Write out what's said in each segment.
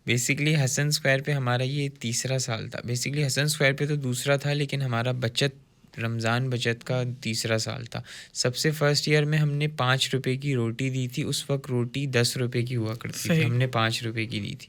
Basically Hasan square पे हमारा ये तीसरा साल था। बेसिकली हसन स्क्वायर पे तो दूसरा था, लेकिन हमारा बचत, रमज़ान बचत का तीसरा साल था। सबसे फर्स्ट ईयर में हमने 5 रुपए की रोटी दी थी। उस वक्त रोटी 10 रुपए की हुआ करती थी, हमने 5 रुपए की दी थी।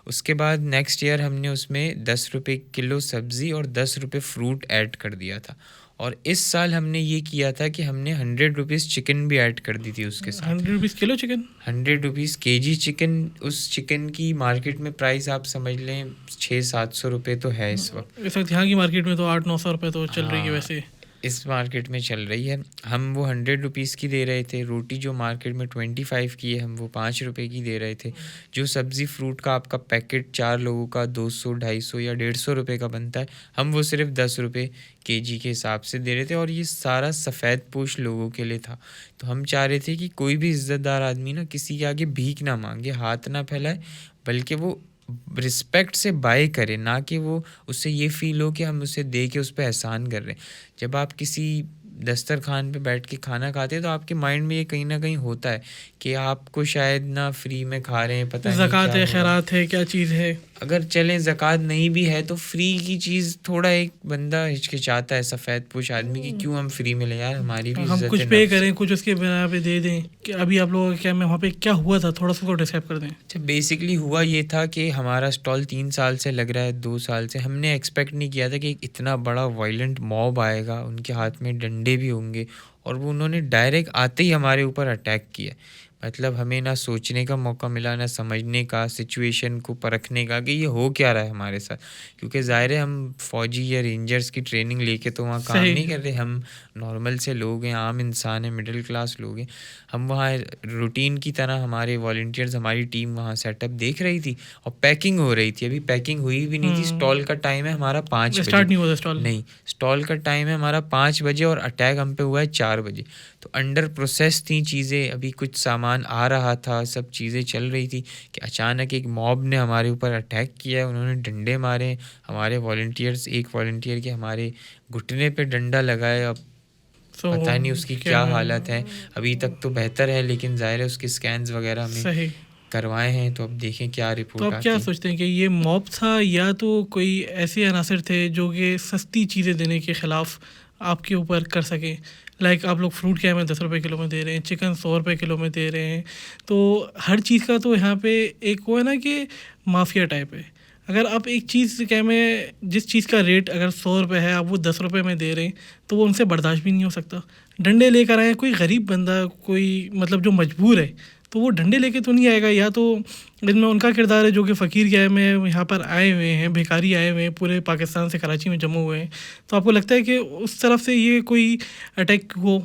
उसके बाद नेक्स्ट ईयर हमने उसमें 10 रुपए किलो सब्ज़ी और 10 रुपए फ्रूट ऐड कर दिया था। और इस साल हमने ये किया था कि हमने 100 रुपीज़ चिकन भी ऐड कर दी थी उसके साथ। 100 rupees kilo chicken, 100 rupees KG chicken. उस चिकन की मार्केट में प्राइस आप समझ लें 600-700 रुपये तो है इस वक्त। इस वक्त यहाँ की मार्केट में तो 800-900 रुपये तो चल रही है वैसे। इस मार्केट में चल रही है। हम वो 100 रुपीज़ की दे रहे थे। रोटी जो मार्केट में 25 की है, हम वो 5 रुपए की दे रहे थे। जो सब्ज़ी फ्रूट का आपका पैकेट 4 लोगों का 200-250 या 150 रुपये का बनता है, हम वो सिर्फ 10 रुपये केजी के हिसाब से दे रहे थे। और ये सारा सफ़ेद पोश लोगों के लिए था। तो हम चाह रहे थे कि कोई भी इज़्ज़तदार आदमी ना किसी के आगे भीख ना मांगे, हाथ ना फैलाए, बल्कि वो रिस्पेक्ट से बाय करे, ना कि वो उससे ये फ़ील हो कि हम उसे दे के उस पे एहसान कर रहे हैं। जब आप किसी दस्तरखान पे बैठ के खाना खाते हैं तो आपके माइंड में ये कहीं ना कहीं होता है कि आपको शायद ना फ्री में खा रहे हैं, पता नहीं ज़कात क्या है, हो रहा है। खैरात है, क्या चीज़ है। अगर चलें ज़कात नहीं भी है तो फ्री की चीज़ थोड़ा एक बंदा हिचकिचाता है, सफ़ेद पोश आदमी की, क्यों हम फ्री में ले यार, हमारी भी हम इज्जत कुछ है पे नफ्स। करें, कुछ उसके बिना पे दे दें कि अभी आप लोगों का क्या, मैं वहाँ पे क्या हुआ था थोड़ा सा डिस्क्राइब कर दें। अच्छा, बेसिकली हुआ ये था कि हमारा स्टॉल 3 साल से लग रहा है, 2 साल से। हमने एक्सपेक्ट नहीं किया था कि इतना बड़ा वायलेंट मॉब आएगा, उनके हाथ में डंडे भी होंगे, और वो उन्होंने डायरेक्ट आते ही हमारे ऊपर अटैक किया। मतलब हमें ना सोचने का मौका मिला, ना समझने का, सिचुएशन को परखने का कि ये हो क्या रहा है हमारे साथ। क्योंकि ज़ाहिर है हम फ़ौजी या रेंजर्स की ट्रेनिंग लेके तो वहाँ काम नहीं कर रहे, हम नॉर्मल से लोग हैं, आम इंसान हैं, मिडिल क्लास लोग हैं। हम वहाँ रूटीन की तरह हमारे वॉलंटियर्स, हमारी टीम वहाँ सेटअप देख रही थी और पैकिंग हो रही थी। अभी पैकिंग हुई भी नहीं थी। स्टॉल का टाइम है हमारा 5 बजे, स्टार्ट नहीं हुआ था स्टॉल। नहीं, स्टॉल का टाइम है हमारा 5 बजे और अटैक हम पे हुआ है 4 बजे। तो अंडर प्रोसेस थी चीज़ें, अभी कुछ सामान आ रहा था, सब चीज़ें चल रही थी कि अचानक एक मॉब ने हमारे ऊपर अटैक किया है। उन्होंने डंडे मारे हमारे वॉलंटियर्स, एक वॉलंटियर के हमारे घुटने पे डंडा लगाया। अब पता नहीं उसकी क्या हालत है, अभी तक तो बेहतर है, लेकिन ज़ाहिर है उसके स्कैन्स वगैरह हमें करवाए हैं, तो अब देखें क्या रिपोर्ट तो आती आप है। क्या सोचते हैं कि ये मॉब था या तो कोई ऐसे अनासर थे जो कि सस्ती चीज़ें देने के ख़िलाफ़ आपके ऊपर कर सकें? लाइक आप लोग फ्रूट क्या में 10 रुपये किलो में दे रहे हैं, चिकन 100 रुपये किलो में दे रहे हैं, तो हर चीज़ का तो यहाँ पे एक वो है ना कि माफिया टाइप है। अगर आप एक चीज़ क्या में, जिस चीज़ का रेट अगर 100 रुपये है, आप वो 10 रुपये में दे रहे हैं, तो वो उनसे बर्दाश्त भी नहीं हो सकता। डंडे लेकर आए, कोई गरीब बंदा, कोई मतलब जो मजबूर है, तो वो डंडे लेके तो नहीं आएगा। या तो इनमें उनका किरदार है जो कि फ़कीर क्या में यहाँ पर आए हुए हैं, भिखारी आए हुए हैं, पूरे पाकिस्तान से कराची में जमा हुए हैं, तो आपको लगता है कि उस तरफ से ये कोई अटैक हो?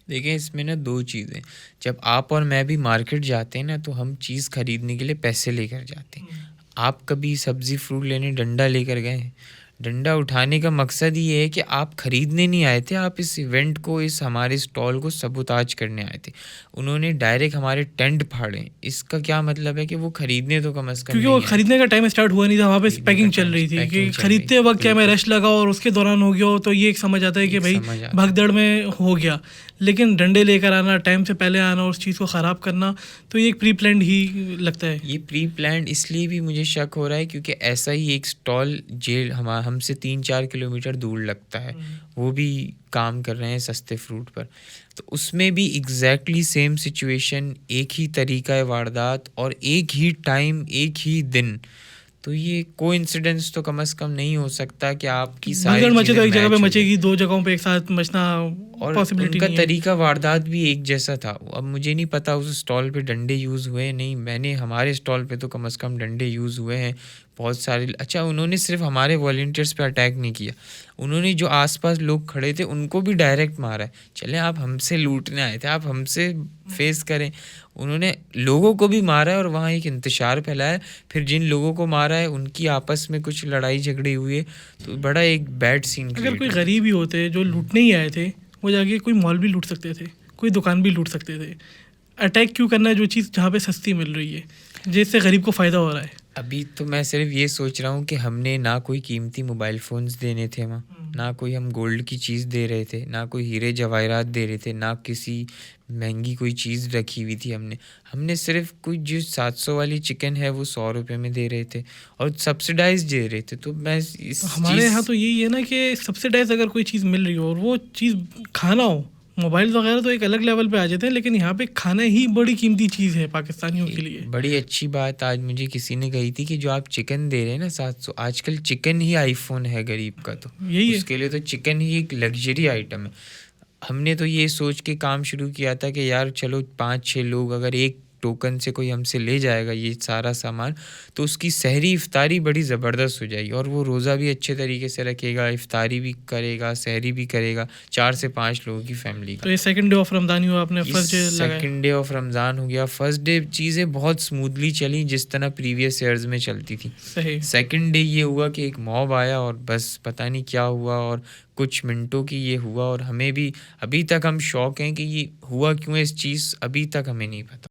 देखिए, इसमें ना 2 चीज़ें। जब आप और मैं भी मार्केट जाते हैं ना, तो हम चीज़ ख़रीदने के लिए पैसे लेकर जाते हैं। आप कभी सब्ज़ी फ्रूट लेने डंडा लेकर गए हैं? डंडा उठाने का मकसद ये है कि आप ख़रीदने नहीं आए थे, आप इस इवेंट को, इस हमारे स्टॉल को सबूताज करने आए थे। उन्होंने डायरेक्ट हमारे टेंट फाड़े, इसका क्या मतलब है कि वो ख़रीदने तो कम से कम क्योंकि वो ख़रीदने का टाइम स्टार्ट हुआ नहीं था, वहाँ पे पैकिंग चल रही थी कि ख़रीदते वक्त क्या मैं रश लगा और उसके दौरान हो गया हो, तो ये एक समझ आता है कि भाई भगदड़ में हो गया। लेकिन डंडे लेकर आना, टाइम से पहले आना और उस चीज़ को ख़राब करना, तो ये एक प्री प्लान्ड ही लगता है। ये प्री प्लान्ड इसलिए भी मुझे शक हो रहा है क्योंकि ऐसा ही एक स्टॉल जेल हमसे 3-4 किलोमीटर दूर लगता है, वो भी काम कर रहे हैं सस्ते फ्रूट पर। तो उसमें भी एग्जैक्टली सेम सिचुएशन, एक ही तरीका है वारदात और एक ही टाइम, एक ही दिन। तो ये कोइंसिडेंस तो कम से कम नहीं हो सकता कि आपकी सारी मचे तो एक जगह पे मचेगी, 2 जगहों पे एक साथ मचना और पॉसिबिलिटी उनका नहीं है। तरीका वारदात भी एक जैसा था। अब मुझे नहीं पता उस स्टॉल पे डंडे यूज़ हुए नहीं, मैंने हमारे स्टॉल पे तो कम से कम डंडे यूज़ हुए हैं बहुत सारे। अच्छा, उन्होंने सिर्फ हमारे वॉलंटियर्स पे अटैक नहीं किया, उन्होंने जो आसपास लोग खड़े थे उनको भी डायरेक्ट मारा है। चले, आप हमसे लूटने आए थे, आप हमसे फेस करें। उन्होंने लोगों को भी मारा है और वहाँ एक इंतशार फैलाया। फिर जिन लोगों को मारा है उनकी आपस में कुछ लड़ाई झगड़ी हुई है, तो बड़ा एक बैड सीन। अगर कोई गरीब ही होते जो लूटने ही आए थे, वो जाके कोई मॉल भी लूट सकते थे, कोई दुकान भी लूट सकते थे। अटैक क्यों करना है जो चीज़ जहाँ पे सस्ती मिल रही है, जिससे गरीब को फ़ायदा हो रहा है? अभी तो मैं सिर्फ ये सोच रहा हूँ कि हमने ना कोई कीमती मोबाइल फ़ोन्स देने थे वहाँ, ना कोई हम गोल्ड की चीज़ दे रहे थे, ना कोई हीरे जवाहरात दे रहे थे, ना किसी महंगी कोई चीज़ रखी हुई थी हमने। हमने सिर्फ कोई जो 700 वाली चिकन है वो 100 रुपए में दे रहे थे और सब्सिडाइज़ दे रहे थे। तो मैं तो इस हमारे चीज़ यहाँ तो यही है ना कि सब्सिडाइज अगर कोई चीज़ मिल रही हो और वो चीज़ खाना हो, मोबाइल वगैरह तो एक अलग लेवल पे आ जाते हैं, लेकिन यहाँ पे खाना ही बड़ी कीमती चीज़ है पाकिस्तानियों के एक लिए। बड़ी अच्छी बात आज मुझे किसी ने कही थी कि जो आप चिकन दे रहे हैं ना 700, आजकल चिकन ही आईफ़ोन है गरीब का तो। यही है। उसके लिए तो चिकन ही एक लग्ज़री आइटम है। हमने तो ये सोच के काम शुरू किया था कि यार चलो 5-6 लोग अगर एक टोकन से कोई हमसे ले जाएगा ये सारा सामान, तो उसकी सहरी इफ्तारी बड़ी ज़बरदस्त हो जाएगी और वो रोज़ा भी अच्छे तरीके से रखेगा, इफ्तारी भी करेगा, सहरी भी करेगा, 4 से 5 लोगों की फैमिली का। तो ये सेकंड डे ऑफ रमज़ान ही हुआ, आपने ये फर्स्ट डे लगाया। सेकंड डे ऑफ रमज़ान हो गया। फर्स्ट डे चीज़ें बहुत स्मूथली चली जिस तरह प्रीवियस ईयर्स में चलती थी। सही। सेकंड डे ये हुआ कि एक मॉब आया और बस पता नहीं क्या हुआ और कुछ मिनटों की ये हुआ और हमें भी अभी तक हम शॉक हैं कि ये हुआ क्यों है, इस चीज़ अभी तक हमें नहीं पता।